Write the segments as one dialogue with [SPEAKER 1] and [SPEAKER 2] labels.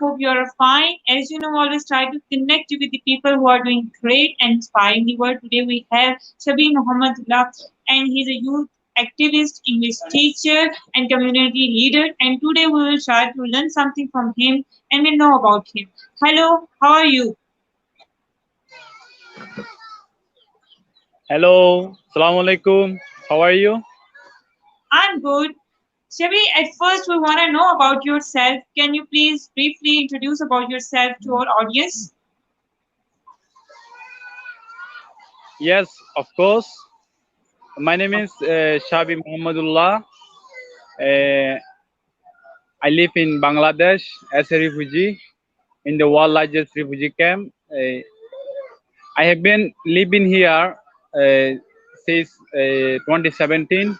[SPEAKER 1] hope you are fine. As you know, always try to connect you with the people who are doing great and inspiring the world. Today we have Shabe Muh'd Dullah, and he's a youth activist, English teacher, and community leader. And today we will try to learn something from him and we know about him. Hello, how are you?
[SPEAKER 2] Hello, Assalamu alaikum. How are you?
[SPEAKER 1] I'm good. Shabi, at first we want to know about yourself. Can you please briefly introduce about yourself to our audience?
[SPEAKER 2] Yes, of course. My name is Shabe Muh'd Dullah. Uh, I live in Bangladesh as a refugee in the world largest refugee camp. I have been living here since 2017.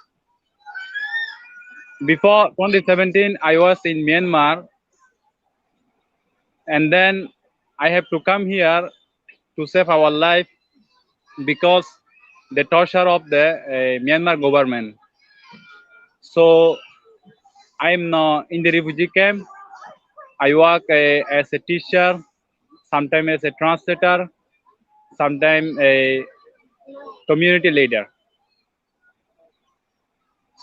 [SPEAKER 2] Before 2017, I was in Myanmar, and then I have to come here to save our life because the torture of the Myanmar government. So I'm now in the refugee camp. I work as a teacher, sometimes as a translator, sometimes a community leader.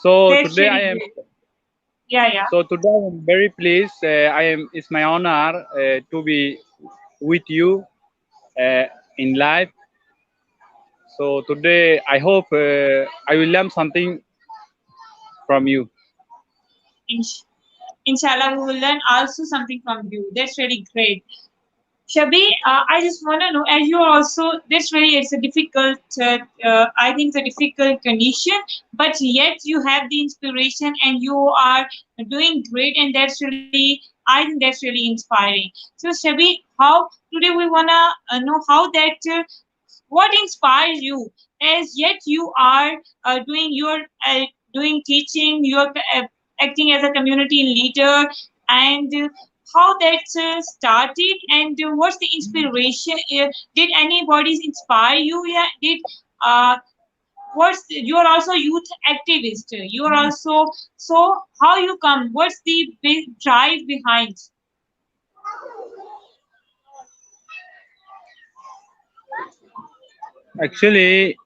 [SPEAKER 2] So
[SPEAKER 1] That's
[SPEAKER 2] today I
[SPEAKER 1] really
[SPEAKER 2] am.
[SPEAKER 1] great. Yeah, yeah.
[SPEAKER 2] So today I am very pleased. I am. It's my honor to be with you uh, in life. So today I hope I will learn something from you.
[SPEAKER 1] Insh- Inshallah, we will learn also something from you. That's really great. Shabi, I just want to know, as you are also, that's really, it's a difficult, I think it's a difficult condition, but yet you have the inspiration and you are doing great, and that's really, I think that's really inspiring. So, Shabi, how today we want to know how that, what inspires you, as yet you are doing your, doing teaching, you are acting as a community leader, and how that started and what's the inspiration, did anybody inspire you, yeah, did uh you are also youth activist, you are also, so how you come, what's the big drive behind?
[SPEAKER 2] Actually,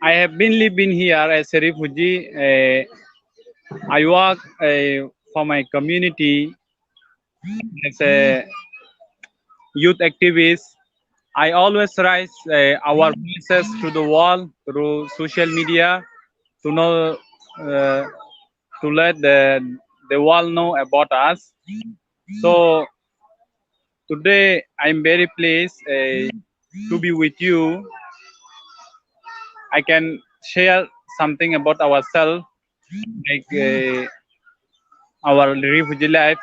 [SPEAKER 2] I have been living here as a refugee. I work for my community as a youth activist. I always raise our voices to the wall through social media to know, uh, to let the world know about us. So today I'm very pleased to be with you. I can share something about ourselves, like our refugee life.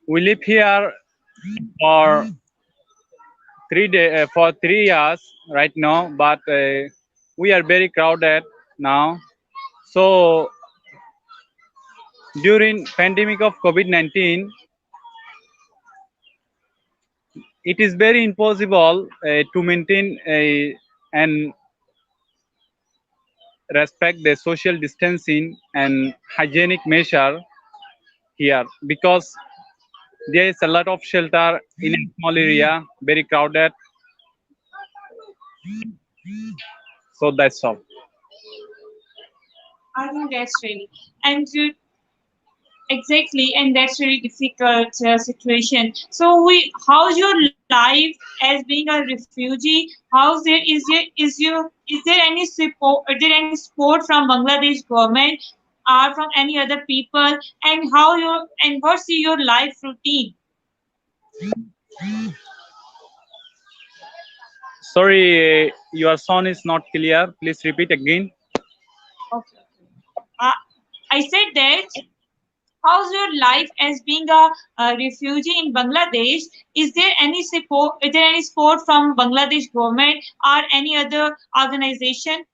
[SPEAKER 2] We live here for for 3 years right now, but we are very crowded now. So during pandemic of COVID-19, it is very impossible to maintain and respect the social distancing and hygienic measure here because there is a lot of shelter in a small area, very crowded. So that's all.
[SPEAKER 1] I think that's really, and exactly, and that's really difficult situation. So, how's your life as being a refugee? How's there is there any support? Is there any support from Bangladesh government or from any other people? And how your and what's your life routine?
[SPEAKER 2] Sorry, your sound is not clear. Please repeat again.
[SPEAKER 1] Okay. Uh, I said that. How's your life as being a refugee in Bangladesh? Is there any support? Is there any support from Bangladesh government or any other organization?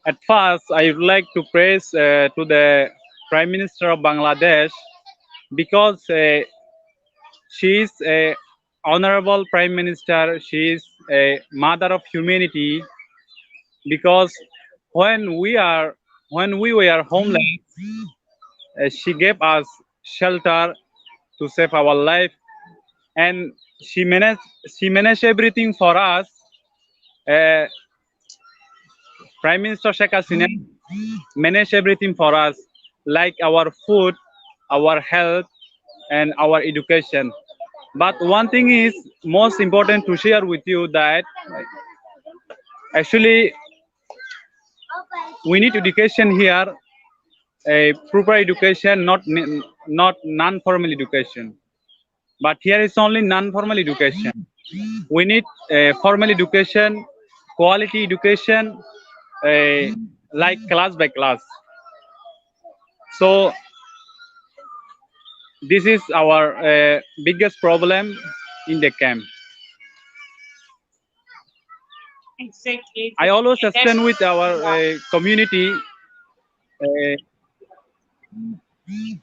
[SPEAKER 2] At first, I would like to praise to the Prime Minister of Bangladesh because she is a honorable Prime Minister. She is a mother of humanity because when we are when we were homeless, she gave us shelter to save our life, and she managed everything for us. Uh, Prime Minister Sheikh Hasina managed everything for us, like our food, our health, and our education. But one thing is most important to share with you that actually we need education here, a proper education, not non-formal education. But here is only non-formal education. We need formal education, quality education, uh, like class by class. So this is our biggest problem in the camp.
[SPEAKER 1] Exactly.
[SPEAKER 2] I always
[SPEAKER 1] That's
[SPEAKER 2] stand with our
[SPEAKER 1] yeah.
[SPEAKER 2] community. Uh,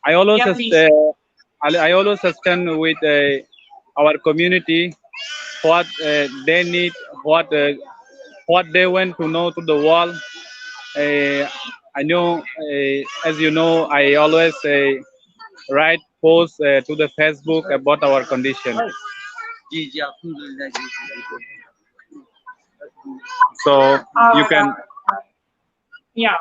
[SPEAKER 2] I always
[SPEAKER 1] Yeah, please.
[SPEAKER 2] I always stand with our community, what they need, what they want to know to the world. Uh, I know, as you know, I always write posts to the Facebook about our condition. So you
[SPEAKER 1] Yeah.
[SPEAKER 2] can.
[SPEAKER 1] Yeah.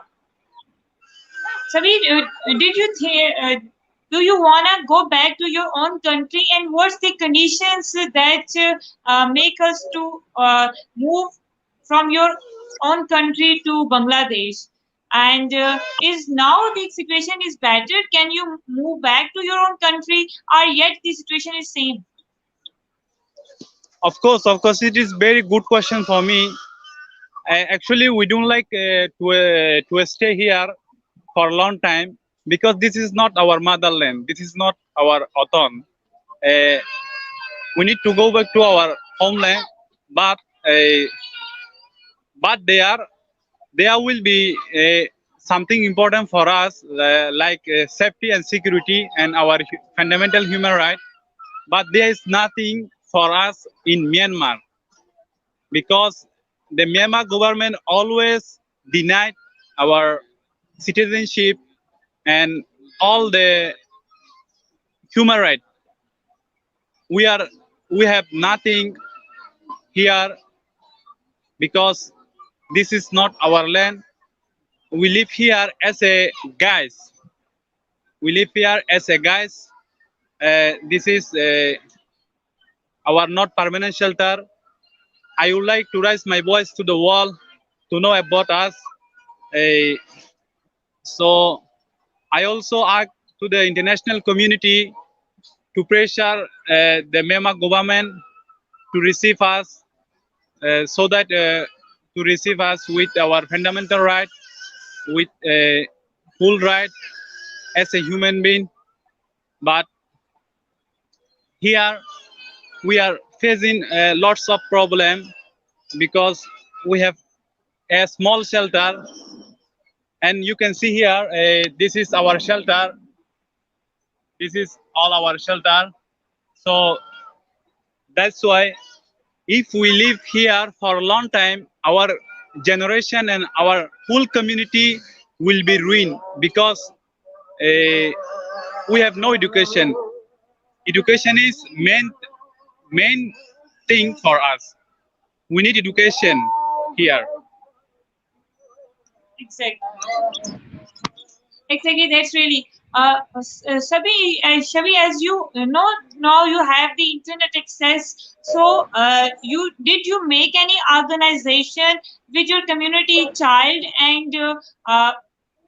[SPEAKER 1] Sabir, did you think? Do you wanna go back to your own country, and what's the conditions that make us to move from your own country to Bangladesh? And is now the situation is better? Can you move back to your own country, or yet the situation is same?
[SPEAKER 2] Of course, it is very good question for me. Actually, we don't like to stay here for a long time because this is not our motherland. This is not our autumn. Uh, we need to go back to our homeland, but uh, there will be something important for us, like safety and security and our fundamental human right. But there is nothing for us in Myanmar because the Myanmar government always denied our citizenship and all the human right. We have nothing here because this is not our land. We live here as a guys. We live here as a guys. This is our not permanent shelter. I would like to raise my voice to the world to know about us. Uh, so I also ask to the international community to pressure the Myanmar government to receive us, so that to receive us with our fundamental right, with full right as a human being. But here we are facing lots of problem because we have a small shelter, and you can see here, this is our shelter. This is all our shelter. So that's why if we live here for a long time, our generation and our whole community will be ruined because we have no education. Education is main thing for us. We need education here.
[SPEAKER 1] Exactly. Exactly, that's really Shabi, as you know, now you have the internet access. So, you make any organization with your community child and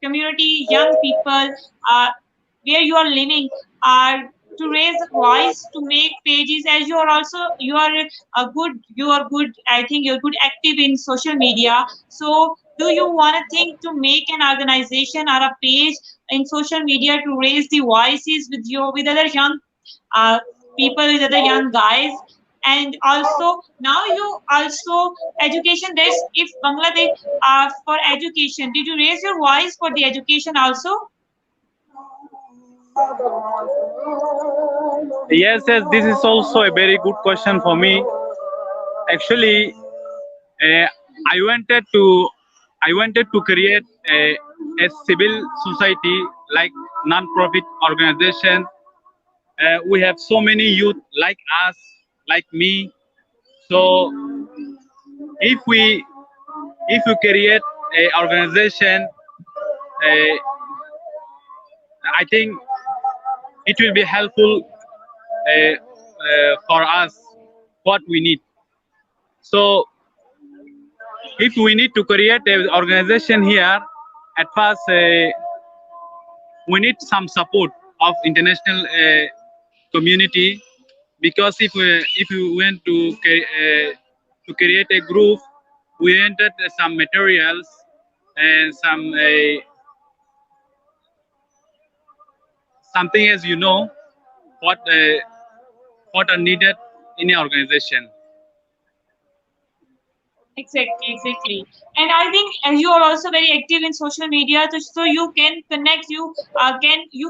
[SPEAKER 1] community young people uh, where you are living are to raise a voice to make pages as you are also you are good, I think you're good active in social media. So do you want to think to make an organization or a page in social media to raise the voices with other young uh, people, with other young guys? And also now you also education, there's if Bangladesh for education, did you raise your voice for the education also?
[SPEAKER 2] Yes, yes, this is also a very good question for me. Actually, uh, I wanted to I wanted to create a civil society like non-profit organization. We have so many youth like us, like me. So if we create a organization, uh, I think it will be helpful for us what we need. So if we need to create an organization here, at first we need some support of international community, because if we want to create a group, we wanted some materials and some something, as you know, what what are needed in an organization.
[SPEAKER 1] Exactly, exactly. And I think as you are also very active in social media, so you can connect. You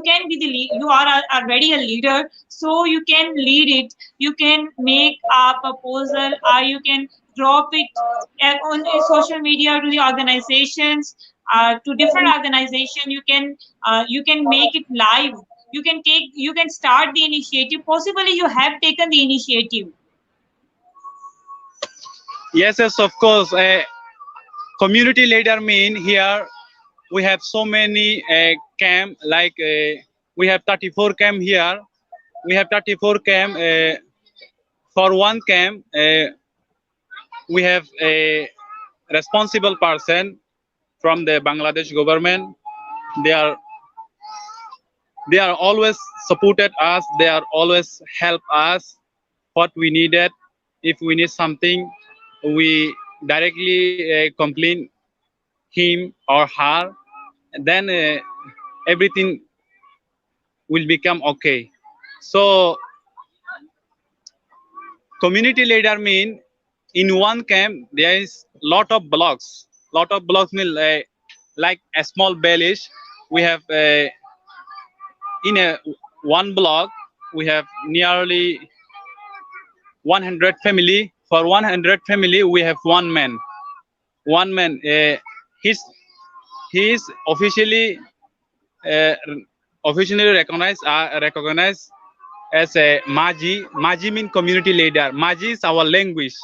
[SPEAKER 1] can be the lead. You are already a leader, so you can lead it. You can make a proposal, or you can drop it on social media to the organizations, to different organization. You can make it live. You can start the initiative. Possibly you have taken the initiative.
[SPEAKER 2] Yes, yes, of course. Community leader mean here we have so many camp, like we have 34 camp here. We have 34 camp. For one camp, we have a responsible person from the Bangladesh government. They are they are always supported us. They are always help us what we needed. If we need something, we directly complain him or her, and then everything will become okay. So community leader mean in one camp there is lot of blocks. Lot of blocks mean like a small village. We have in a one block we have nearly 100 family. For 100 family we have one man. One man. He's he is uh, officially recognized as a Maji. Maji mean community leader. Maji is our language.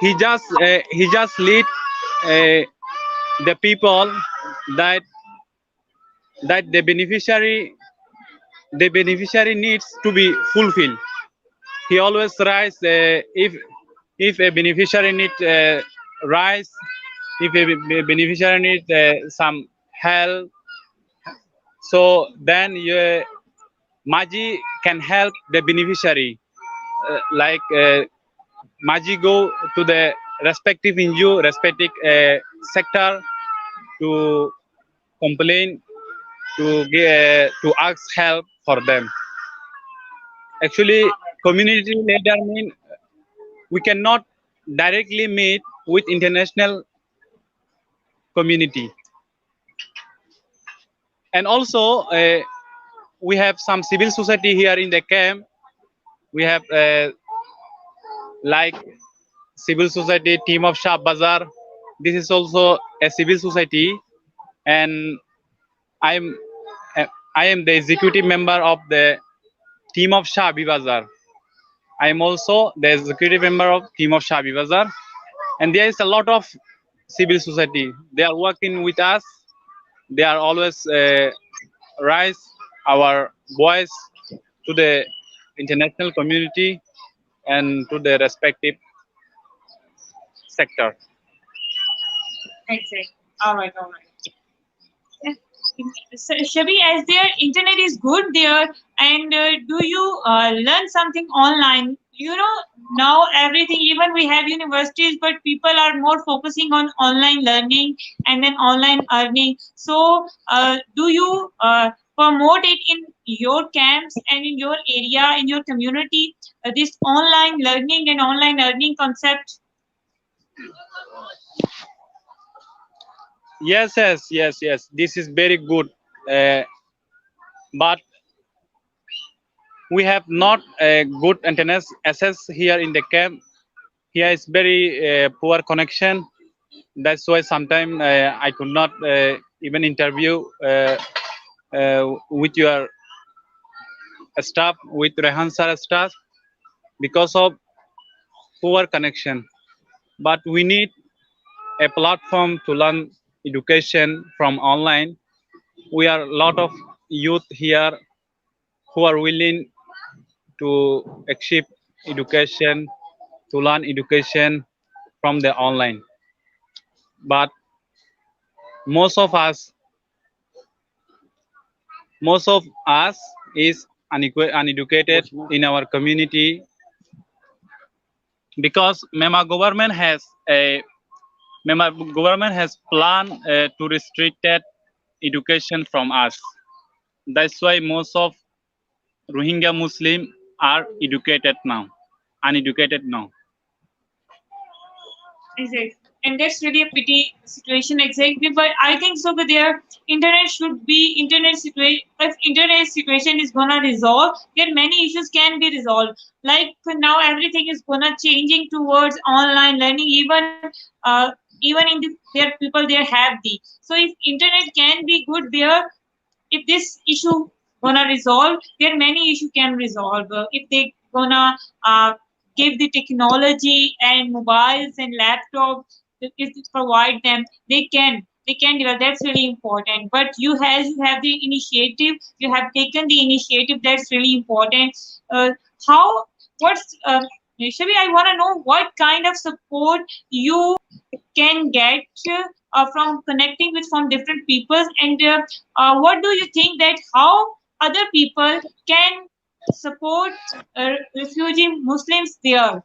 [SPEAKER 2] He just lead uh, the people that the beneficiary needs to be fulfilled. He always rise if a beneficiary need rise, if a beneficiary needs some help, so then Maji can help the beneficiary. Like Maji go to the respective NGO, respective sector to complain, to ask help for them. Actually, community leader mean we cannot directly meet with international community, and also we have some civil society here in the camp. We have like civil society team of Shah Bazaar. This is also a civil society, and I'm uh, I am the executive member of the team of Shabe Bazaar. I am also the executive member of team of Shabe Bazaar, and there is a lot of civil society. They are working with us. They are always raise our voice to the international community and to the respective sector.
[SPEAKER 1] Exactly. All right, all right. So, Shabi, as their internet is good there, and do you learn something online? Now everything, even we have universities, but people are more focusing on online learning and then online earning. So, do you promote it in your camps and in your area, in your community, this online learning and online earning concept?
[SPEAKER 2] Yes, yes, yes, yes. This is very good, uh, but we have not a good internet access here in the camp. Here is very poor connection. That's why sometimes I could not even interview with your staff, with Rehan sir staff, because of poor connection. But we need a platform to learn education from online. We are a lot of youth here who are willing to achieve education, to learn education from the online. But most of us, most of us is uneducated in our community, because Myanmar government has a Myanmar government has planned to restricted education from us. That's why most of Rohingya Muslim are educated now, uneducated now.
[SPEAKER 1] Exactly. And that's really a pity situation exactly. But I think so that their internet should be internet situation. If internet situation is gonna resolve, then many issues can be resolved. Like now, everything is gonna changing towards online learning. Even in their people there have the. So if internet can be good there, if this issue gonna resolve, there many issue can resolve. If they gonna give the technology and mobiles and laptops, if they provide them, they can develop. That's really important. But you have the initiative, you have taken the initiative. That's really important. How what's Shabi, I want to know what kind of support you can get from connecting with from different peoples, and what do you think that how other people can support refugee Muslims there,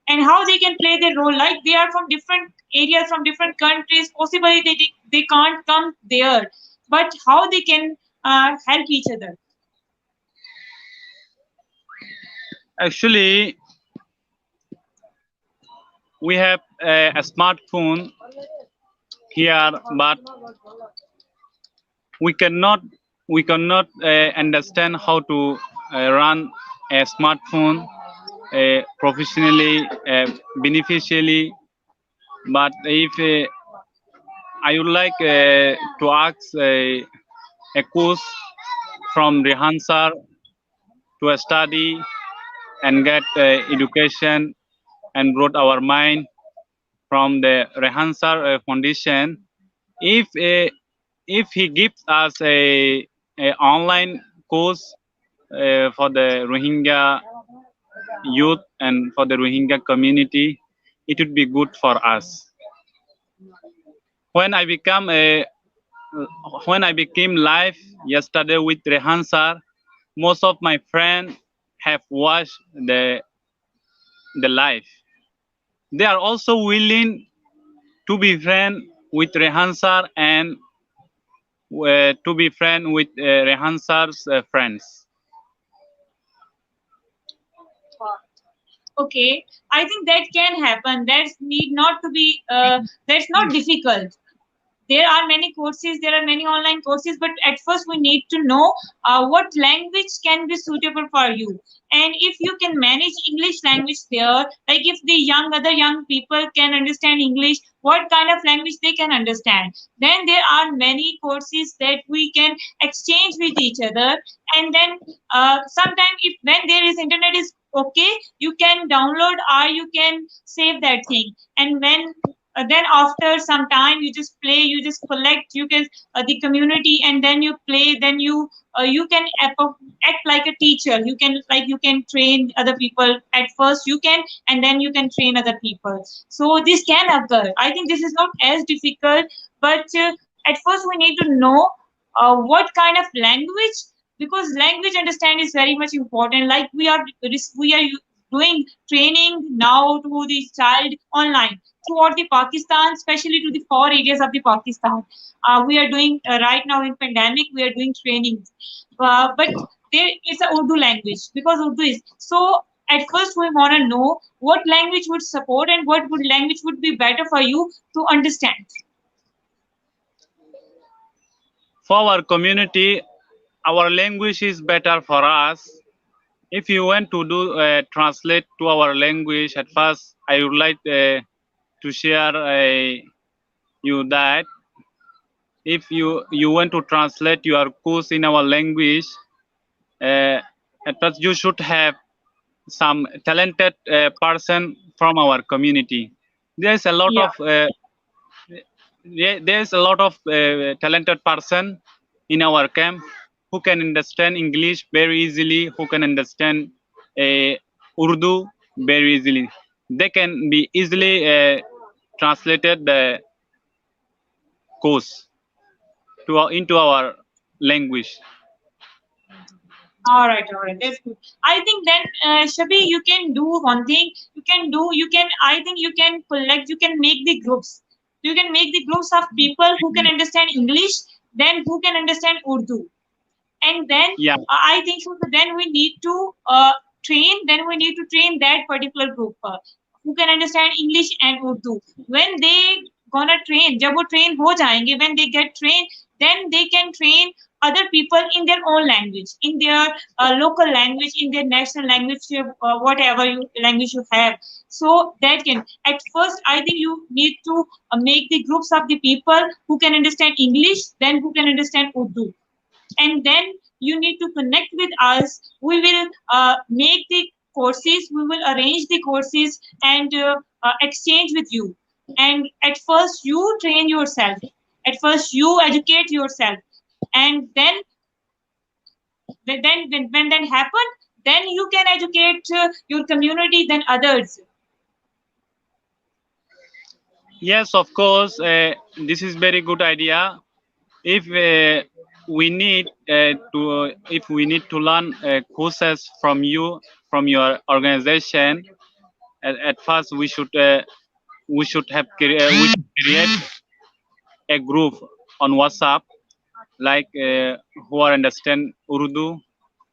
[SPEAKER 1] and how they can play their role, like they are from different areas, from different countries, possibly they can't come there, but how they can help each other.
[SPEAKER 2] Actually, we have a smartphone here, but we cannot understand how to run a smartphone professionally, beneficially. But if I would like to ask a course from Rehan sir to study and get education and brought our mind from the Rehan sir Foundation. If he gives us a online course for the Rohingya youth and for the Rohingya community, it would be good for us. When I become a when I became live yesterday with Rehan sir, most of my friends have watched the live. They are also willing to be friend with Rehan sir and to be friend with Rehan sir's friends.
[SPEAKER 1] Okay, I think that can happen. That's need not to be that's not difficult. There are many courses, there are many online courses, but at first we need to know what language can be suitable for you, and if you can manage English language there, like if the other young people can understand English, what kind of language they can understand, then there are many courses that we can exchange with each other. And then sometime if when there is internet is okay, you can download or you can save that thing, and when then after some time you just play, you just collect, you can the community, and then you play, then you can act like a teacher, you can like you can train other people at first, you can, and then you can train other people. So this can occur. I think this is not as difficult, but at first we need to know what kind of language, because language understand is very much important. Like we are doing training now to the child online throughout the Pakistan, especially to the four areas of the Pakistan. We are doing right now in pandemic. We are doing trainings, but there is a Urdu language, because Urdu is so. At first, we want to know what language would support and what would language would be better for you to understand.
[SPEAKER 2] For our community, our language is better for us. If you want to do translate to our language, at first I would like to share you that if you want to translate your course in our language, uh, at first you should have some talented person from our community. There's a lot
[SPEAKER 1] Yeah.
[SPEAKER 2] of there's a lot of talented person in our camp who can understand English very easily, who can understand Urdu very easily. They can be easily translated the course to into our language.
[SPEAKER 1] All right, that's good. I think then, Shabi, you can do one thing. I think you can collect, you can make the groups. You can make the groups of people who can understand English, then who can understand Urdu. And then
[SPEAKER 2] Yeah,
[SPEAKER 1] I think so. Then we need to train. Then we need to train that particular group who can understand English and Urdu. When they gonna train, जब वो train हो जाएंगे, when they get trained, then they can train other people in their own language, in their local language, in their national language, whatever language you have. So that can, at first, I think you need to make the groups of the people who can understand English, then who can understand Urdu, and then you need to connect with us. We will make the courses, we will arrange the courses, and exchange with you. And at first you train yourself, at first you educate yourself, and then when that happen, then you can educate your community, then others.
[SPEAKER 2] yes, of course. This is very good idea. If if we need to learn courses from you, from your organization, at first we should create a group on WhatsApp, like who are understand Urdu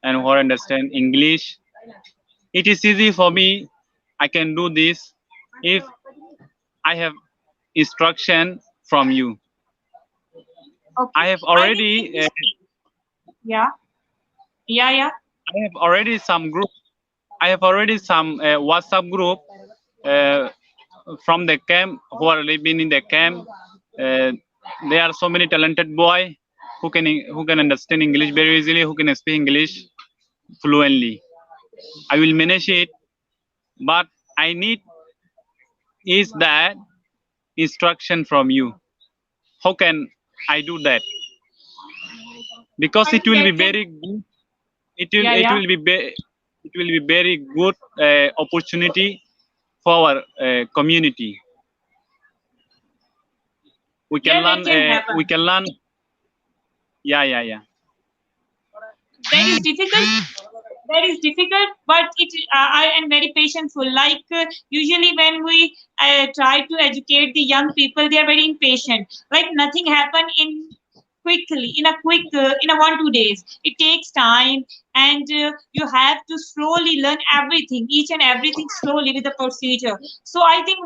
[SPEAKER 2] and who are understand English. It is easy for me. I can do this if I have instruction from you.
[SPEAKER 1] Okay,
[SPEAKER 2] I have
[SPEAKER 1] I think in
[SPEAKER 2] already
[SPEAKER 1] this, yeah, yeah.
[SPEAKER 2] I have already some group. I have already some WhatsApp group uh, from the camp who are living in the camp. Uh, there are so many talented boy who can understand English very easily, who can speak English fluently. I will manage it, but I need is that instruction from you. How can I do that? Because
[SPEAKER 1] I
[SPEAKER 2] it
[SPEAKER 1] think
[SPEAKER 2] will be
[SPEAKER 1] that can,
[SPEAKER 2] very good. It
[SPEAKER 1] yeah.
[SPEAKER 2] will be it will be very good opportunity for our community. We can
[SPEAKER 1] Yeah, that
[SPEAKER 2] learn.
[SPEAKER 1] can
[SPEAKER 2] We
[SPEAKER 1] happen.
[SPEAKER 2] can learn. Yeah.
[SPEAKER 1] That is difficult, that is difficult, but I am very patientful. Like usually when we try to educate the young people, they are very impatient. Like nothing happen in quickly, in a quick in a 1 2 days. It takes time, and you have to slowly learn everything, each and everything slowly with the procedure. So I think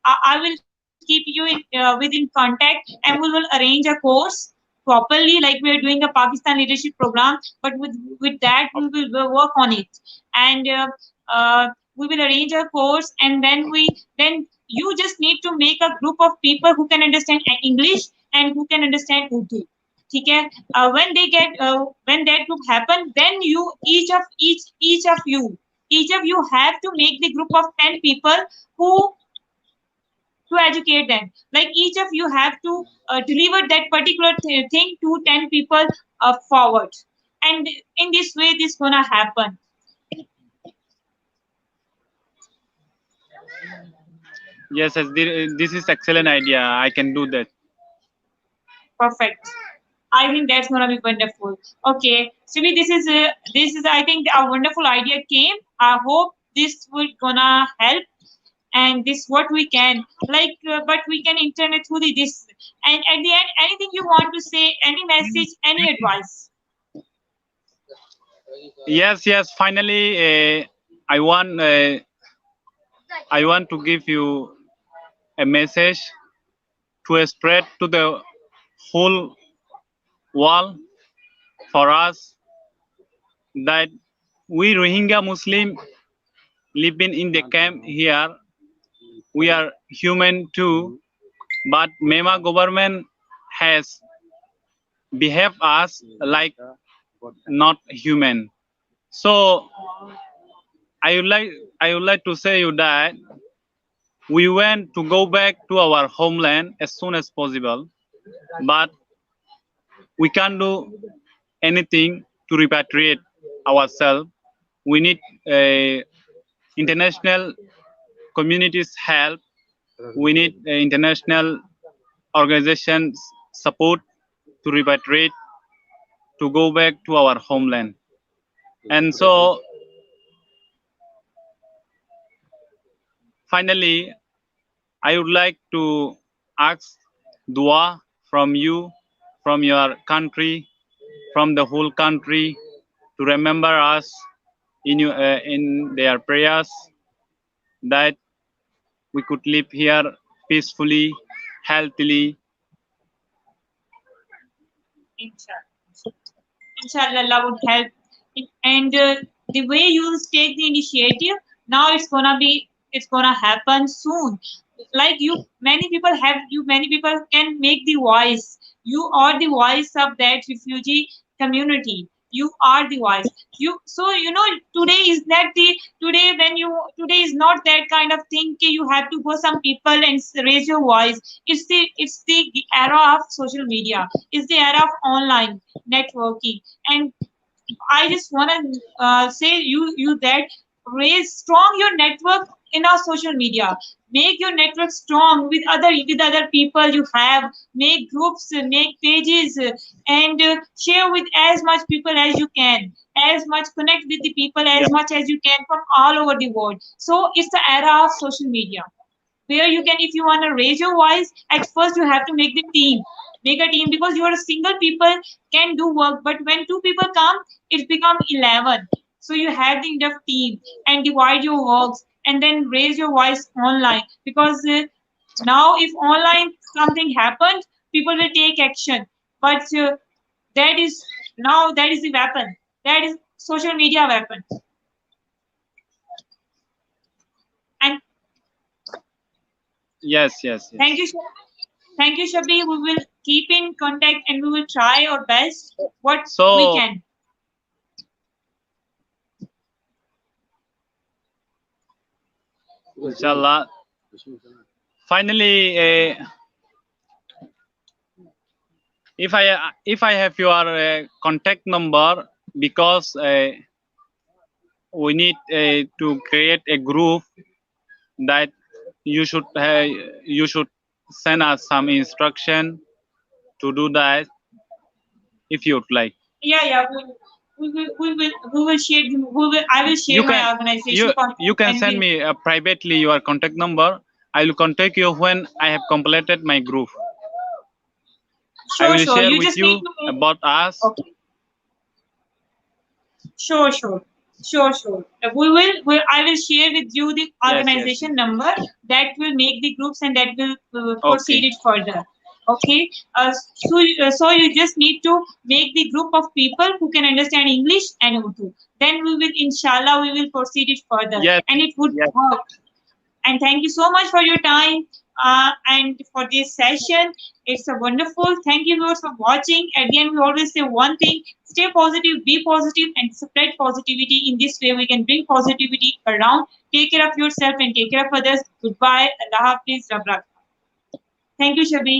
[SPEAKER 1] I will keep you within contact, and we will arrange a course properly, like we are doing a Pakistan leadership program. But with that we will work on it, and we will arrange a course, and then you just need to make a group of people who can understand English and who can understand Urdu. ठीक है? When that group happen, then you each of you have to make the group of 10 people who to educate them. Like each of you have to deliver that particular thing to 10 people forward. And in this way, this gonna happen.
[SPEAKER 2] Yes. This is excellent idea. I can do that.
[SPEAKER 1] Perfect. I think that's gonna be wonderful. Okay, Sibi, this is I think a wonderful idea came. I hope this will gonna help, and this what we can like, but we can internet through this. And at the end, anything you want to say, any message, any advice?
[SPEAKER 2] Yes. Finally, I want to give you a message to spread to the whole world for us that we Rohingya Muslim living in the camp here, we are human too. but Myanmar government has behaved us like not human. So I would like to say you that we want to go back to our homeland as soon as possible, but we can't do anything to repatriate ourselves. We need international communities help. We need international organizations support to repatriate, to go back to our homeland. And so finally, I would like to ask dua from you, from your country, from the whole country, to remember us in their prayers, that we could live here peacefully, healthily.
[SPEAKER 1] Inshallah, Allah would help. And the way you take the initiative, now it's gonna happen soon. Like you, many people can make the voice. You are the voice of that refugee community. You are the voice. So today is not the today is not that kind of thing. You have to go some people and raise your voice. It's the era of social media. It's the era of online networking. And I just want to say you that raise strong your network in our social media. Make your network strong with other people you have. Make groups, make pages, and share with as much people as you can. As much connect with the people
[SPEAKER 2] Yeah,
[SPEAKER 1] as much as you can from all over the world. So it's the era of social media where you can, if you want to raise your voice, at first you have to make a team, because you are a single people can do work, but when two people come, it become 11. So you have the enough team and divide your works and then raise your voice online, because now if online something happens, people will take action. But that is that is the weapon, that is social media weapon. And
[SPEAKER 2] yes, yes,
[SPEAKER 1] thank
[SPEAKER 2] yes.
[SPEAKER 1] you. Thank you, Shabi. We will keep in contact and we will try our best what we
[SPEAKER 2] So,
[SPEAKER 1] can.
[SPEAKER 2] inshallah, finally, if I have your contact number, because we need to create a group, that you should you should send us some instruction to do that, if you'd like.
[SPEAKER 1] Yeah, yeah. We will share. I will
[SPEAKER 2] You
[SPEAKER 1] share
[SPEAKER 2] can
[SPEAKER 1] my organization
[SPEAKER 2] you you
[SPEAKER 1] contact
[SPEAKER 2] can
[SPEAKER 1] and
[SPEAKER 2] send
[SPEAKER 1] we.
[SPEAKER 2] me privately your contact number. I will contact you when I have completed my group. I
[SPEAKER 1] Sure,
[SPEAKER 2] will
[SPEAKER 1] sure.
[SPEAKER 2] share
[SPEAKER 1] You
[SPEAKER 2] with
[SPEAKER 1] just need
[SPEAKER 2] you
[SPEAKER 1] to make.
[SPEAKER 2] about us.
[SPEAKER 1] Okay. Sure, sure. Sure, sure. I will share with you the
[SPEAKER 2] Yes, yes, yes.
[SPEAKER 1] organization number that will make the groups and that will proceed
[SPEAKER 2] Okay.
[SPEAKER 1] it further. Okay. So you just need to make the group of people who can understand English and Urdu. Then inshallah, we will proceed it further,
[SPEAKER 2] Yes,
[SPEAKER 1] and it would
[SPEAKER 2] yes.
[SPEAKER 1] work. And thank you so much for your time and for this session. It's a wonderful. Thank you viewers for watching. At the end, we always say one thing: stay positive, be positive, and spread positivity. In this way, we can bring positivity around. Take care of yourself and take care of others. Goodbye. Allah Hafiz. Rabrak. Thank you, Shabi.